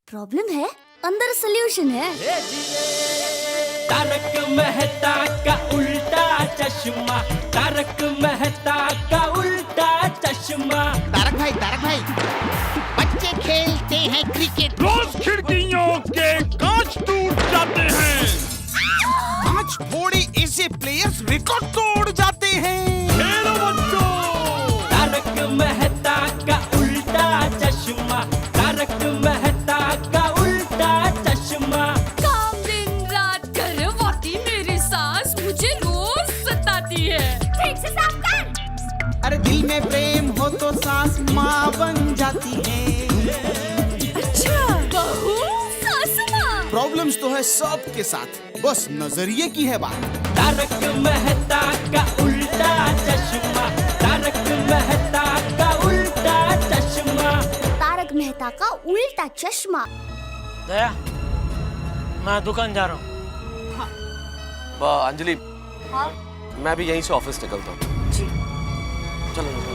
Problem है, अंदर solution है। तारक मेहता का उल्टा चश्मा, तारक मेहता का उल्टा चश्मा। तारक भाई, बच्चे खेलते हैं क्रिकेट, रोज खिड़कियों के कांच टूट जाते हैं। कांच फोड़े ऐसे प्लेयर्स रिकॉर्ड तोड़ जाते हैं। खेलो बच्चों। तारक मेहता का उल्टा चश्मा, तारक मेहता का उल्टा चश्मा। काम दिन रात करवाती मेरी सास मुझे रोज सताती है। ठीक से साफ कर। अरे दिल में प्रेम हो तो सास माँ बन जाती है। अच्छा, बहू सास माँ। प्रॉब्लम्स तो है सबके साथ, बस नजरिए की है बात। तारक मेहता का उल्टा चश्मा, तारक मेहता का उल्टा चश्मा। तारक मेहता का उल्टा चश्मा। दया, मैं दुकान जा रहा हूँ। अंजलि, हाँ? मैं भी यहीं से ऑफिस निकलता हूँ। जी। चलो निकलो।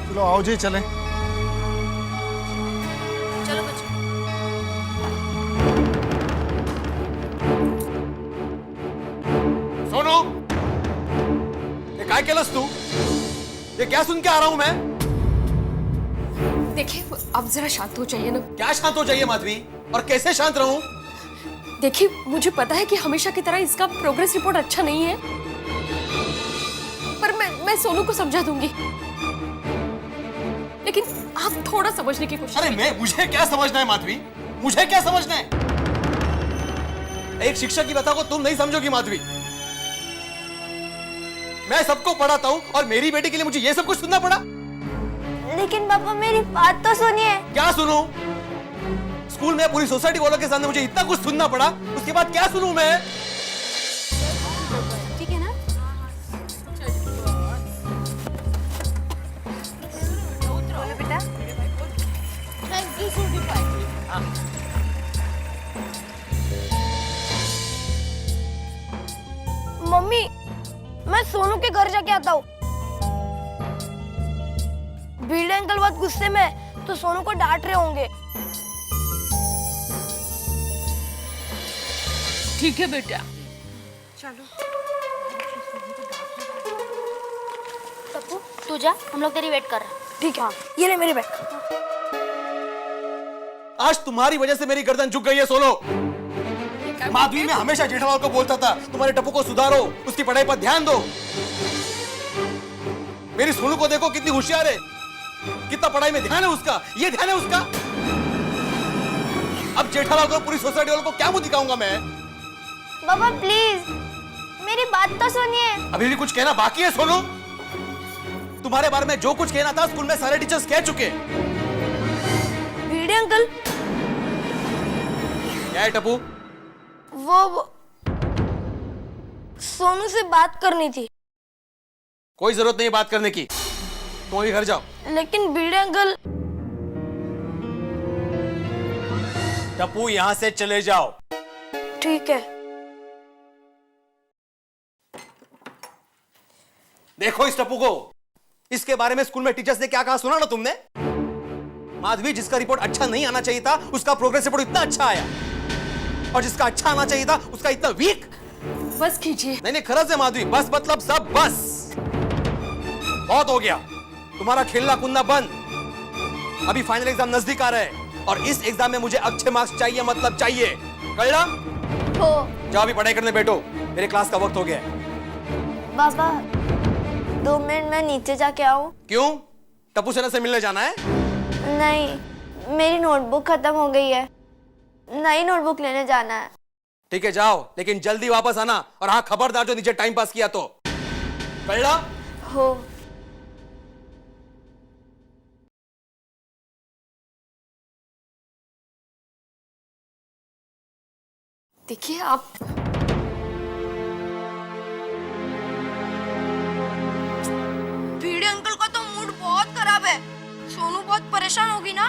चलो आओ जी, चलें। चलो बच्चों। सोनू, ये काय केलंस तू? ये क्या सुन के आ रहा हूँ मैं? देखिए, अब जरा शांत हो जाइए ना। क्या शांत हो जाइए माधवी, और कैसे शांत रहूं? देखिए, मुझे पता है कि हमेशा की तरह इसका प्रोग्रेस रिपोर्ट अच्छा नहीं है, पर मैं सोनू को समझा दूंगी। लेकिन आप थोड़ा समझने की कोशिश अरे मुझे क्या समझना है माधवी? मुझे क्या समझना है? एक शिक्षक की बातों को तुम नहीं समझोगी माधवी। मैं सबको पढ़ाता हूँ और मेरी बेटी के लिए मुझे ये सब कुछ सुनना पड़ा। लेकिन पापा मेरी बात तो सुनिए। क्या सुनूं? स्कूल में पूरी सोसाइटी वालों के सामने मुझे इतना कुछ सुनना पड़ा, उसके बाद क्या सुनूं मैं? ठीक है ना? बेटा। मम्मी, मैं सोनू के घर जाके आता हूँ। भीड़ अंकल बहुत गुस्से में है, तो सोनू को डांट रहे होंगे। ठीक है बेटा। पप्पू तू जा, हम लोग तेरी वेट कर रहे हैं। ठीक है, ये ले मेरी बैग। आज तुम्हारी वजह से मेरी गर्दन झुक गई है सोलो। माधवी, मैं हमेशा जेठालाल को बोलता था तुम्हारे टप्पू को सुधारो, उसकी पढ़ाई पर ध्यान दो। मेरी सोनू को देखो कितनी होशियार है, कितना पढ़ाई में ध्यान है उसका, ये ध्यान है उसका। अब जेठालाल को, पूरी सोसाइटी वालों को क्या मुंह दिखाऊंगा मैं? पापा प्लीज मेरी बात तो सुनिए। अभी भी कुछ कहना बाकी है सोनू? तुम्हारे बारे में जो कुछ कहना था स्कूल में सारे टीचर्स कह चुके। भीड़ अंकल, क्या है टप्पू? वो सोनू से बात करनी थी। कोई जरूरत नहीं बात करने की, तुम अभी घर जाओ। लेकिन भीड़ अंकल। टप्पू, यहाँ से चले जाओ। ठीक है। देखो इस टप्पू को, इसके बारे में स्कूल में टीचर्स ने क्या कहा सुना ना तुमने? माधवी, जिसका रिपोर्ट अच्छा नहीं आना चाहिए था उसका प्रोग्रेस रिपोर्ट इतना अच्छा आया, और जिसका अच्छा आना चाहिए था उसका इतना वीक। बस कीजिए। नहीं खरज है माधवी, बस मतलब सब बस। बहुत हो गया, तुम्हारा खेलना कूदना बंद। अभी फाइनल एग्जाम नजदीक आ रहा है और इस एग्जाम में मुझे अच्छे मार्क्स चाहिए, मतलब चाहिए। कल्ला हो जाओ, अभी पढ़ाई करने बैठो, मेरे क्लास का वक्त हो गया है। पापा 2 मिनट में नीचे जाके आऊं? क्यों? टप्पू सेना से मिलने जाना है? नहीं, मेरी नोटबुक खत्म हो गई है, नई नोटबुक लेने जाना है। ठीक है जाओ, लेकिन जल्दी वापस आना, और हाँ खबरदार जो नीचे टाइम पास किया तो। कल्ला हो। देखिए, आप भीड़े अंकल का तो मूड बहुत खराब है, सोनू बहुत परेशान होगी ना।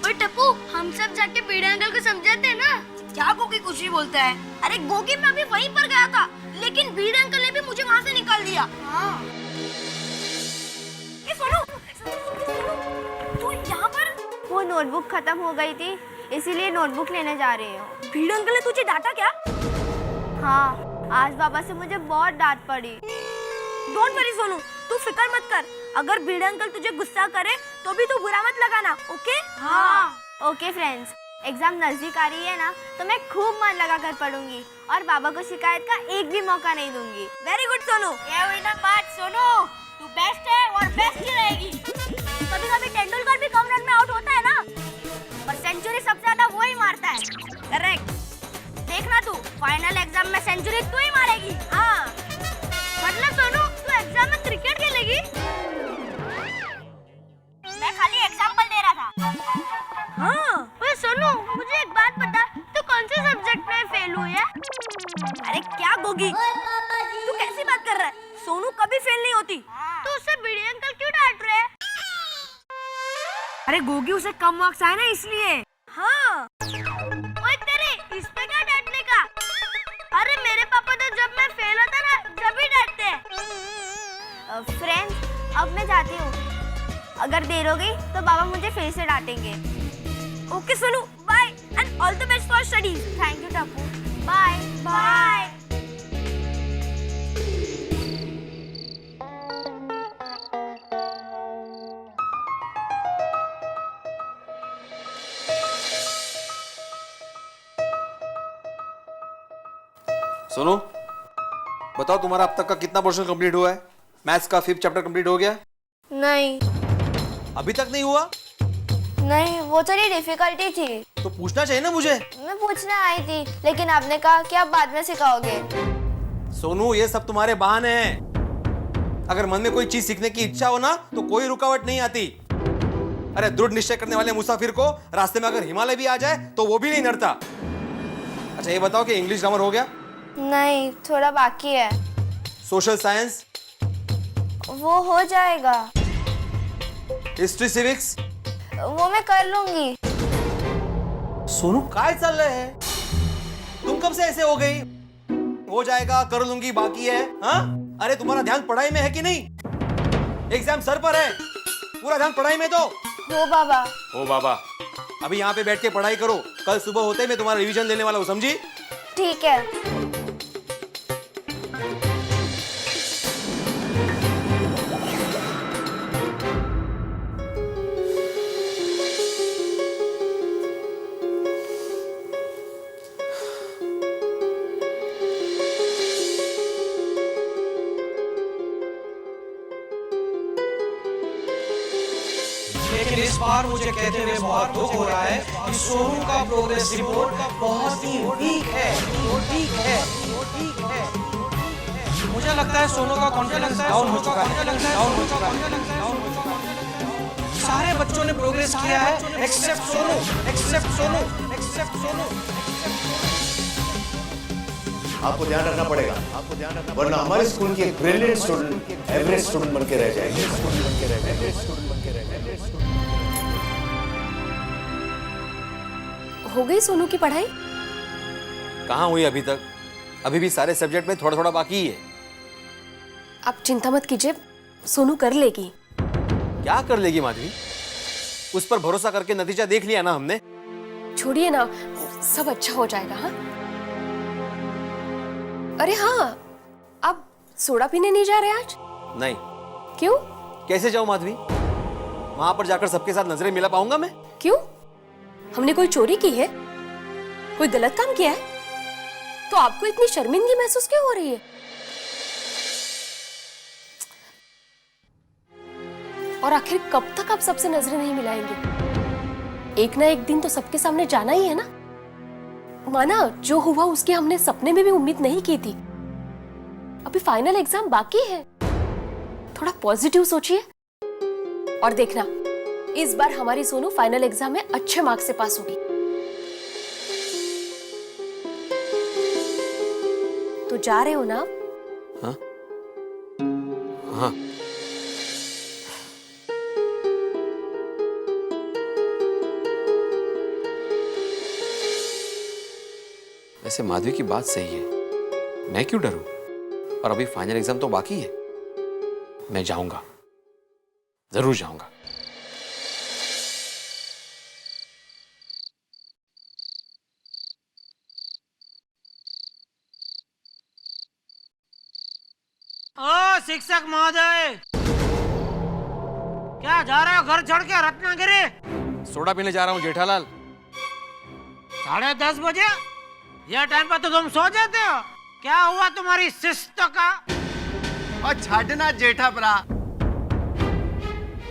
ओए टप्पू, हम सब जाके भीड़ अंकल को समझाते हैं ना। क्या गोगी कुछ ही बोलता है? अरे गोगी, मैं अभी वहीं पर गया था, लेकिन भीड़ अंकल ने भी मुझे वहाँ से निकाल दिया। हाँ। ये सोनू, तू यहाँ पर? वो नोटबुक खत्म हो गई थी, इसीलिए नोटबुक लेने जा रही हूँ। भीड़ अंकल ने तुझे डांटा क्या? हाँ, आज बाबा से मुझे बहुत डांट पड़ी। डोंट वरी सोनू, तू फिक्र मत कर। अगर भीड़ अंकल तुझे गुस्सा करे तो भी तू बुरा मत लगाना, ओके? हाँ। ओके फ्रेंड्स, एग्जाम नजदीक आ रही है ना, तो मैं खूब मन लगा कर पढ़ूंगी और बाबा को शिकायत का एक भी मौका नहीं दूंगी। Very good Sonu. ये हुई ना बात सोनू, तू बेस्ट है और बेस्ट ही रहेगी। कभी कभी तेंदुलकर भी कम रन में आउट होता है ना, और सेंचुरी सबसे ज्यादा वो ही मारता है। करेक्ट। देखना तू, फाइनल एग्जाम में सेंचुरी तू ही मारेगी। हाँ। मतलब सोनू, तू एग्जाम में क्रिकेट खेलेगी? मैं खाली एग्जाम्पल दे रहा था। हाँ। ओए सोनू, मुझे एक बात बता, तू कौन से सब्जेक्ट में फेल हुई है? अरे क्या गोगी, तू कैसी बात कर रहा है? सोनू कभी फेल नहीं होती। तो उससे बीड़ी अंकल क्यों डांट रहे हैं? अरे गोगी, उसे कम मार्क्स आए ना इसलिए। हाँ। ओए तेरे, इस पे क्या डांटने का? अरे मेरे पापा तो जब मैं फेल होता ना, जब ही डांटते हैं। फ्रेंड्स, अब मैं जाती हूँ। अगर देर हो गई तो बाबा मुझे फिर से डांटेंगे। Okay Sonu, bye and all the best for studies. Thank you Tappu. Bye bye. Sonu, बताओ तुम्हारा अब तक का कितना पोर्शन कंप्लीट हुआ है? मैथ्स का 5th चैप्टर कंप्लीट हो गया? नहीं। अभी तक नहीं हुआ? नहीं, वो थोड़ी डिफिकल्टी थी। तो पूछना चाहिए ना मुझे। मैं पूछने आई थी, लेकिन आपने कहा कि आप बाद में सिखाओगे। सोनू, ये सब तुम्हारे बहाने हैं। अगर मन में कोई चीज सीखने की इच्छा हो ना, तो कोई रुकावट नहीं आती। अरे दृढ़ निश्चय करने वाले मुसाफिर को रास्ते में अगर हिमालय भी आ जाए तो वो भी नहीं डरता। अच्छा ये बताओ कि इंग्लिश ग्रामर हो गया? नहीं, थोड़ा बाकी है। Social science? वो हो जाएगा। History civics? वो मैं कर लूंगी। सोनू काय चल रहे हैं? तुम कब से ऐसे हो गई? हो जाएगा, कर लूंगी, बाकी है। हाँ? अरे तुम्हारा ध्यान पढ़ाई में है कि नहीं? एग्जाम सर पर है, पूरा ध्यान पढ़ाई में दो। हो बाबा। ओ बाबा, अभी यहाँ पे बैठ के पढ़ाई करो। कल सुबह होते ही मैं तुम्हारा रिवीजन लेने वाला हूँ, समझी? ठीक है। लेकिन इस बार मुझे कहते हुए बहुत दुख हो रहा है कि सोनू का प्रोग्रेस रिपोर्ट बहुत ही वीक है। मुझे लगता है सोनू का कॉन्फिडेंस डाउन हो चुका है। सारे बच्चों ने प्रोग्रेस किया है एक्सेप्ट सोनू। आपको ध्यान रखना पड़ेगा, वरना हमारे स्कूल की एक ब्रिलियंट स्टूडेंट एवरेज स्टूडेंट बन के रह जाएंगे। हो गई सोनू की पढ़ाई? कहाँ हुई अभी तक? अभी भी सारे सब्जेक्ट में थोड़ा थोड़ा बाकी है। आप चिंता मत कीजिए, सोनू कर लेगी। क्या कर लेगी माधवी? उस पर भरोसा करके नतीजा देख लिया ना हमने। छोड़िए ना, सब अच्छा हो जाएगा। हाँ? अरे हाँ, आप सोडा पीने नहीं जा रहे आज? नहीं। क्यों? कैसे जाऊं माधवी? वहां पर जाकर सबके साथ नजरें मिला पाऊंगा मैं? क्यों? हमने कोई चोरी की है? कोई गलत काम किया है? तो आपको इतनी शर्मिंदगी महसूस क्यों हो रही है? और आखिर कब तक आप सबसे नजरें नहीं मिलाएंगे? एक ना एक दिन तो सबके सामने जाना ही है ना। माना जो हुआ उसकी हमने सपने में भी उम्मीद नहीं की थी। अभी फाइनल एग्जाम बाकी है, थोड़ा पॉजिटिव सोचिए और देखना इस बार हमारी सोनू फाइनल एग्जाम में अच्छे मार्क्स से पास होगी। तो जा रहे हो ना? हाँ? हाँ। वैसे माधवी की बात सही है, मैं क्यों डरूं? और अभी फाइनल एग्जाम तो बाकी है। मैं जाऊंगा, जरूर जाऊंगा। शिक्षक महोदय, क्या जा रहे हो घर छोड़ के रत्नागिरी? सोडा पीने जा रहा हूँ जेठालाल। 10:30 बजे? यह टाइम पर तो तुम सो जाते हो। क्या हुआ तुम्हारी शिस्त का? और छाटना जेठा भरा,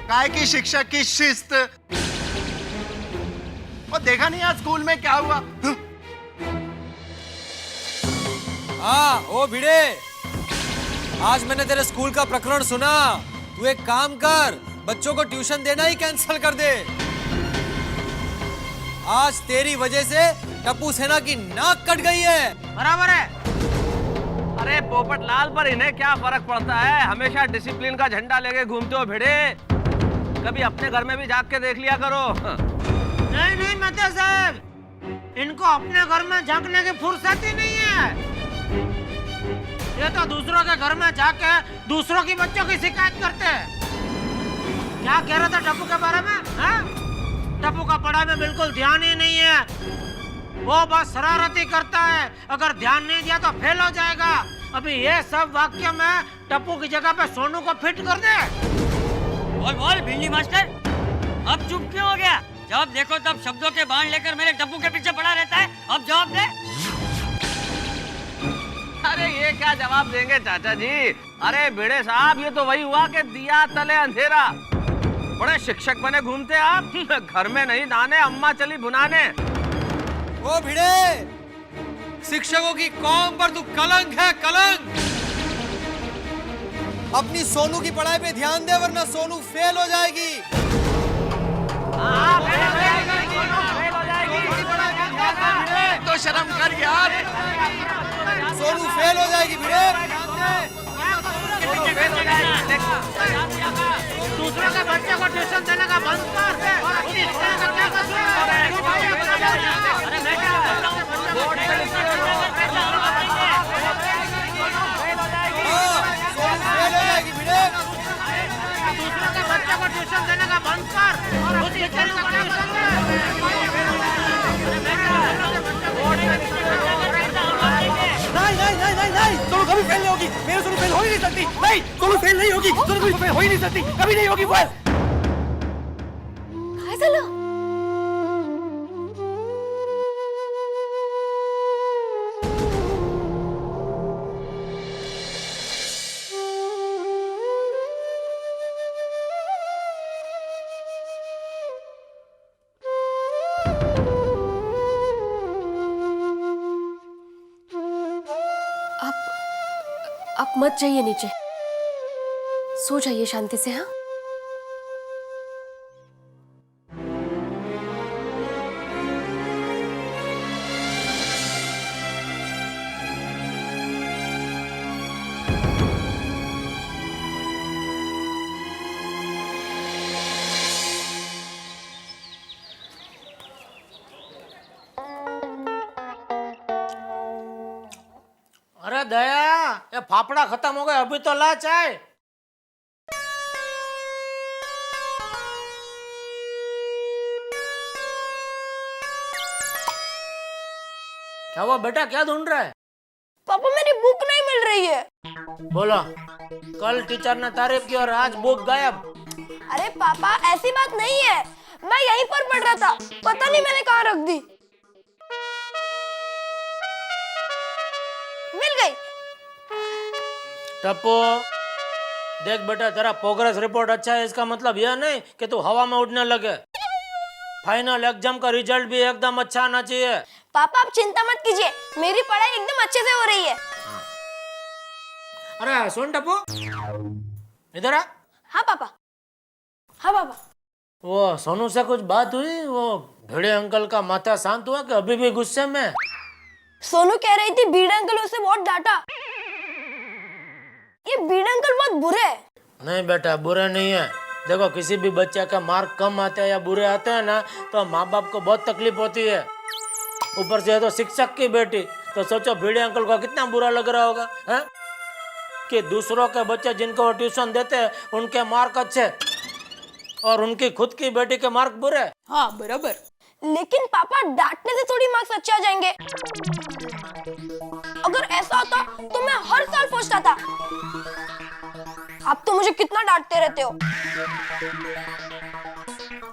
काय की शिक्षक की शिस्त। और देखा नहीं आज स्कूल में क्या हुआ? हाँ ओ भिड़े, आज मैंने तेरे स्कूल का प्रकरण सुना। तू एक काम कर, बच्चों को ट्यूशन देना ही कैंसिल कर दे। आज तेरी वजह से टप्पू सेना की नाक कट गई है। बराबर है। अरे पोपट लाल, पर इन्हें क्या फर्क पड़ता है? हमेशा डिसिप्लिन का झंडा लेके घूमते हो भिड़े। कभी अपने घर में भी जाग के देख लिया करो। नहीं नहीं मेहता साहब, इनको अपने घर में झांकने की फुर्सत ही नहीं है। ये तो दूसरों के घर में जाके दूसरों की बच्चों की शिकायत करते हैं। क्या कह रहा था टप्पू के बारे में? टप्पू का पढ़ाई में बिल्कुल ध्यान ही नहीं है। वो बस शरारती करता है, अगर ध्यान नहीं दिया तो फेल हो जाएगा। अभी ये सब वाक्य में टप्पू की जगह पे सोनू को फिट कर दे। बोल बोल भिंडी मास्टर, अब चुप क्यों हो गया? जब देखो तब शब्दों के बाण लेकर मेरे टप्पू के पीछे पड़ा रहता है। अब जवाब दे। अरे ये क्या जवाब देंगे चाचा जी? अरे भिड़े साहब, ये तो वही हुआ कि दिया तले अंधेरा। बड़े शिक्षक बने घूमते आप, घर में नहीं दाने, अम्मा चली भुनाने। ओ भिड़े, शिक्षकों की कौम पर तू कलंक है, कलंक। अपनी सोनू की पढ़ाई पे ध्यान दे, वरना सोनू फेल हो जाएगी। तो शर्म कर यार। सोनू फेल हो जाएगी भिड़े। दूसरों के बच्चे को ट्यूशन देने का बंद कर। दूसरों के बच्चे को ट्यूशन देने का बंद कर। उस बेचारे को ट्यूशन नहीं, सोनू कभी फेल नहीं होगी। मेरे सोनू फेल हो ही नहीं सकती। नहीं, सोनू फेल नहीं होगी। सोनू कभी फेल हो ही नहीं सकती, कभी नहीं होगी फेल। काय झालं? आप मत जाइए नीचे, सो जाइए शांति से। हाँ, अरे दया, ये फाफड़ा खत्म हो गए, अभी तो ला चाय। क्या हुआ बेटा, क्या ढूंढ रहा है? पापा मेरी बुक नहीं मिल रही है। बोलो, कल टीचर ने तारीफ की और आज बुक गायब। अरे पापा ऐसी बात नहीं है, मैं यहीं पर पढ़ रहा था, पता नहीं मैंने कहाँ रख दी। मिल गई। टप्पू देख बेटा, तेरा प्रोग्रेस रिपोर्ट अच्छा है, इसका मतलब यह नहीं कि तू हवा में उड़ने लगे। फाइनल एग्जाम का रिजल्ट भी एकदम अच्छा आना चाहिए। पापा आप चिंता मत कीजिए, मेरी पढ़ाई एकदम अच्छे से हो रही है। अरे सुन टप्पू, इधर आ। हाँ पापा। हाँ पापा। वो सोनू से कुछ बात हुई? वो भिड़े अंकल का माथा शांत हुआ कि अभी भी गुस्से में? सोनू कह रही थी बीड़े अंकल उसे बहुत डांटा। ये बीड़े अंकल बहुत बुरे हैं। नहीं बेटा, बुरे नहीं है। देखो, किसी भी बच्चे का मार्क कम आते हैं या बुरे आते हैं ना, तो माँ बाप को बहुत तकलीफ होती है। ऊपर से तो शिक्षक की बेटी, तो सोचो भिड़े अंकल को कितना बुरा लग रहा होगा है? कि दूसरों के बच्चे जिनको वो ट्यूशन देते हैं उनके मार्क अच्छे और उनकी खुद की बेटी के मार्क बुरे। हाँ बराबर। लेकिन पापा डांटने से थोड़ी मार्क्स अच्छे आ जाएंगे। अगर ऐसा होता तो मैं हर साल पूछता था। आप तो मुझे कितना डांटते रहते हो।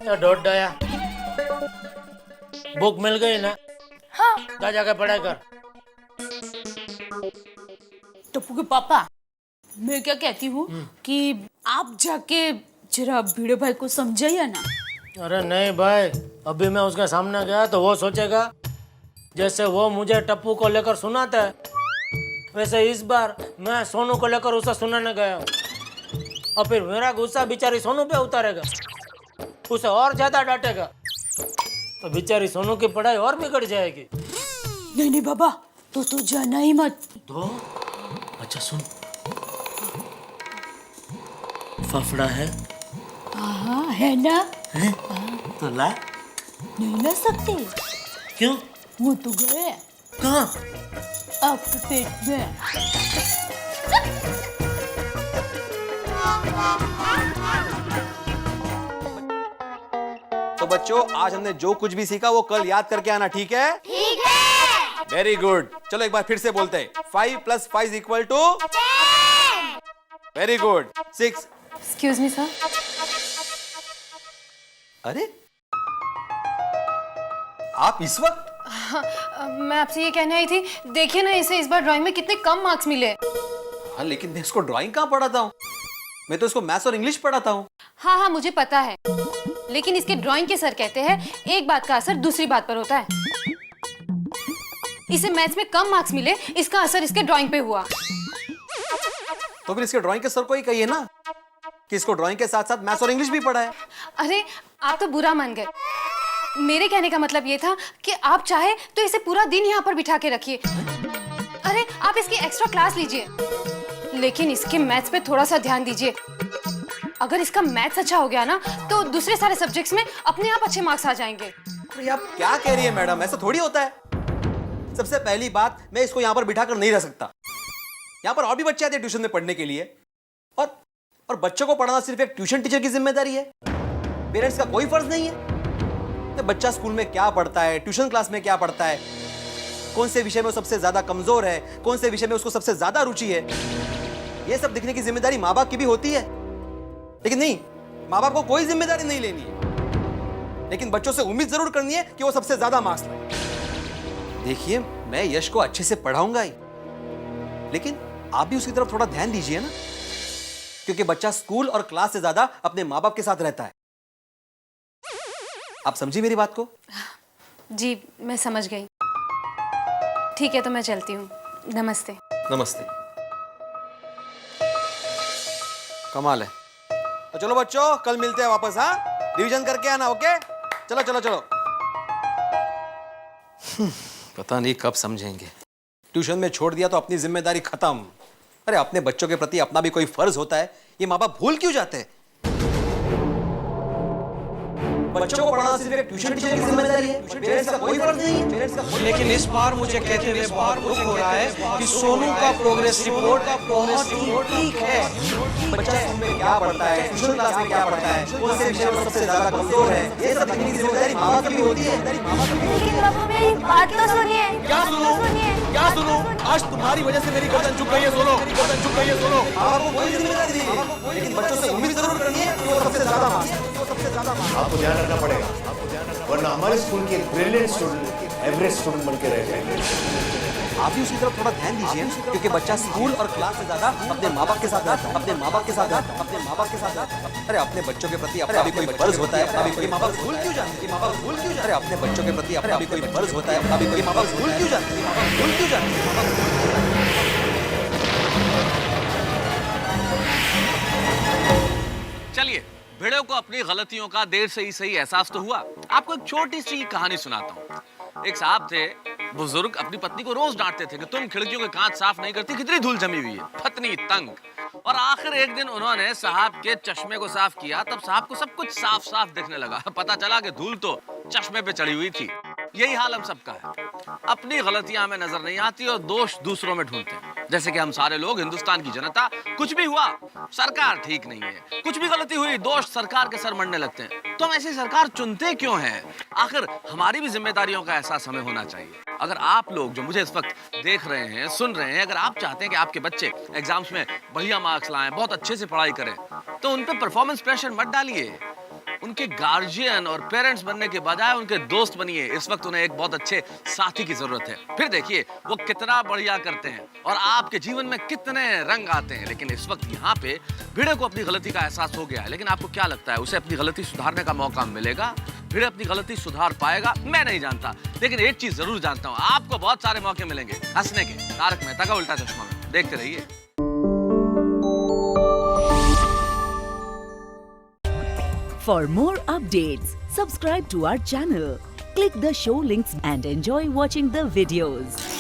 ये डोट डाया बुक मिल गई ना? हाँ। जा जाके पढ़ाई कर। टप्पू के पापा, मैं क्या कहती हूँ कि आप जाके जरा भिड़े भाई को समझाइए ना। अरे नहीं भाई, अभी मैं उसके सामने गया तो वो सोचेगा जैसे वो मुझे टप्पू को लेकर सुनाता है, वैसे इस बार मैं सोनू को लेकर उसे सुनाने गया हूँ। और फिर मेरा गुस्सा बेचारी सोनू पे उतारेगा, उसे और ज्यादा डांटेगा, तो बेचारी सोनू की पढ़ाई और बिगड़ जाएगी। नहीं नहीं बाबा, तो जाना ही मत। तो अच्छा सुन, फफड़ा है? हाँ है ना। है? तो ला। नहीं ला सकते। क्यों? वो तो गए। कहाँ? आपके पेट में। तो बच्चों, आज हमने जो कुछ भी सीखा वो कल याद करके आना, ठीक है? ठीक है। Very good. चलो एक बार फिर से बोलते हैं। 5 + 5 = 10। Very good. 6। Excuse me sir. अरे आप इस वक्त? मैं आपसे ये कहने आई थी, देखिए ना इसे इस बार ड्राइंग में कितने कम मार्क्स मिले। हाँ, लेकिन मैं इसको ड्राइंग कहाँ पढ़ाता हूँ? मैं तो इसको मैथ्स और इंग्लिश पढ़ाता हूँ। हाँ हाँ मुझे पता है, लेकिन इसके ड्राइंग के सर कहते हैं एक बात का असर दूसरी बात पर होता है। इसे मैथ्स में कम मार्क्स मिले, इसका असर इसके ड्राइंग पे हुआ। तो फिर इसके ड्राइंग के सर को ही कहिए ना कि इसको ड्राइंग के साथ साथ मैथ्स और इंग्लिश भी पढ़ाए। अरे आप तो बुरा मान गए। मेरे कहने का मतलब ये था कि आप चाहे तो इसे पूरा दिन यहाँ पर बिठा के रखिए। अरे आप इसकी एक्स्ट्रा क्लास लीजिए, लेकिन इसके मैथ्स पे थोड़ा सा ध्यान दीजिए। अगर इसका मैथ्स अच्छा हो गया ना तो दूसरे सारे सब्जेक्ट्स में अपने आप अच्छे मार्क्स आ जाएंगे। अरे आप क्या कह रही है मैडम, ऐसा थोड़ी होता है। सबसे पहली बात, मैं इसको यहाँ पर बिठा कर नहीं रह सकता। यहाँ पर और भी बच्चे आते हैं ट्यूशन में पढ़ने के लिए, और बच्चों को पढ़ाना सिर्फ एक ट्यूशन टीचर की जिम्मेदारी है, पेरेंट्स का कोई फर्ज नहीं है। तो बच्चा स्कूल में क्या पढ़ता है, ट्यूशन क्लास में क्या पढ़ता है, कौन से विषय में वो सबसे ज्यादा कमजोर है, कौन से विषय में उसको सबसे ज्यादा रुचि है, ये सब देखने की जिम्मेदारी माँ बाप की भी होती है। लेकिन नहीं, माँ बाप को कोई जिम्मेदारी नहीं लेनी है, लेकिन बच्चों से उम्मीद जरूर करनी है कि वो सबसे ज्यादा मार्क्स लाए। देखिए, मैं यश को अच्छे से पढ़ाऊंगा ही, लेकिन आप भी उसकी तरफ थोड़ा ध्यान दीजिए ना, क्योंकि बच्चा स्कूल और क्लास से ज्यादा अपने माँ बाप के साथ रहता है। आप समझी मेरी बात को? जी मैं समझ गई। ठीक है तो मैं चलती हूँ। नमस्ते। नमस्ते। कमाल है। तो चलो बच्चों, कल मिलते हैं वापस। हाँ, रिवीजन करके आना। ओके, चलो चलो चलो। पता नहीं कब समझेंगे। ट्यूशन में छोड़ दिया तो अपनी जिम्मेदारी खत्म। अरे अपने बच्चों के प्रति अपना भी कोई फर्ज होता है, ये माँ बाप भूल क्यों जाते हैं? बच्चों को पढ़ाना सिर्फ एक ट्यूशन टीचर की जिम्मेदारी है, पेरेंट्स का कोई फर्ज नहीं है। लेकिन इस बार मुझे कहते हुए बहुत दुख हो रहा है कि सोनू का प्रोग्रेस रिपोर्ट बहुत ही वीक है। बच्चा स्कूल में क्या पढ़ता है, ट्यूशन क्लास में क्या पढ़ता है, कौन से विषय में सबसे ज्यादा कमजोर है, ये सब देखने की जिम्मेदारी माँ बाप की भी होती है। लेकिन पापा मेरी बात तो सुनिए। क्या सुनो? क्या सुनो? आज तुम्हारी वजह से मेरी गर्दन झुक गई है। सुनो, गर्दन झुक गई है। सुनो, माँ बाप को कोई जिम्मेदारी नहीं है, लेकिन बच्चों से उम्मीद जरूर करनी है कि वो सबसे ज्यादा मार्क्स। आपको ध्यान रखना पड़ेगा, वरना हमारे स्कूल के ब्रिलियंट स्टूडेंट एवरेज स्टूडेंट बन के रह जाएंगे। आप भी उसकी तरफ थोड़ा ध्यान दीजिए, क्योंकि बच्चा स्कूल और क्लास से ज्यादा अपने माँ बाप के साथ रहता है, अपने माँ बाप के साथ रहता है, अपने माँ बाप के साथ रहता है। अरे अपने बच्चों के प्रति अपना भी कोई फर्ज होता है, अपना भी कोई माँ बाप भूल क्यों जाते हैं? माँ बाप भूल क्यों जाते हैं? अरे अपने बच्चों के प्रति अपना भी कोई फर्ज होता है, अपना भी कोई माँ बाप भूल क्यों जाते हैं? माँ बाप भूल क्यों जाते हैं? चलिए, भिड़े को अपनी गलतियों का देर से ही सही एहसास तो हुआ। आपको एक छोटी सी कहानी सुनाता हूँ। एक साहब थे, बुजुर्ग, अपनी पत्नी को रोज डांटते थे कि तुम खिड़कियों के कांच साफ नहीं करती, कितनी धूल जमी हुई है। पत्नी तंग, और आखिर एक दिन उन्होंने साहब के चश्मे को साफ किया, तब साहब को सब कुछ साफ साफ दिखने लगा। पता चला कि धूल तो चश्मे पे चढ़ी हुई थी। यही हाल हम सबका है, अपनी गलतियां हमें नजर नहीं आती और दोष दूसरों में ढूंढते हैं। जैसे कि हम सारे लोग, हिंदुस्तान की जनता, कुछ भी हुआ सरकार ठीक नहीं है, कुछ भी गलती हुई दोष सरकार के सर मढ़ने लगते हैं। तो हम ऐसी सरकार चुनते क्यों हैं? आखिर हमारी भी जिम्मेदारियों का एहसास हमें होना चाहिए। अगर आप लोग जो मुझे इस वक्त देख रहे हैं, सुन रहे हैं, अगर आप चाहते हैं कि आपके बच्चे एग्जाम्स में बढ़िया मार्क्स लाएं, बहुत अच्छे से पढ़ाई करें, तो उन पे परफॉर्मेंस प्रेशर मत डालिए। उनके गार्जियन और पेरेंट्स बनने के बजाय उनके दोस्त बनिए। इस वक्त उन्हें एक बहुत अच्छे साथी की जरूरत है। फिर देखिए वो कितना बढ़िया करते हैं और आपके जीवन में कितने रंग आते हैं। लेकिन इस वक्त यहाँ पे भिड़े को अपनी गलती का एहसास हो गया है। लेकिन आपको क्या लगता है, उसे अपनी गलती सुधारने का मौका मिलेगा? भिड़े अपनी गलती सुधार पाएगा? मैं नहीं जानता, लेकिन एक चीज जरूर जानता हूँ, आपको बहुत सारे मौके मिलेंगे हंसने के। तारक मेहता का उल्टा चश्मा में देखते रहिए। For more updates, subscribe to our channel, click the show links and enjoy watching the videos.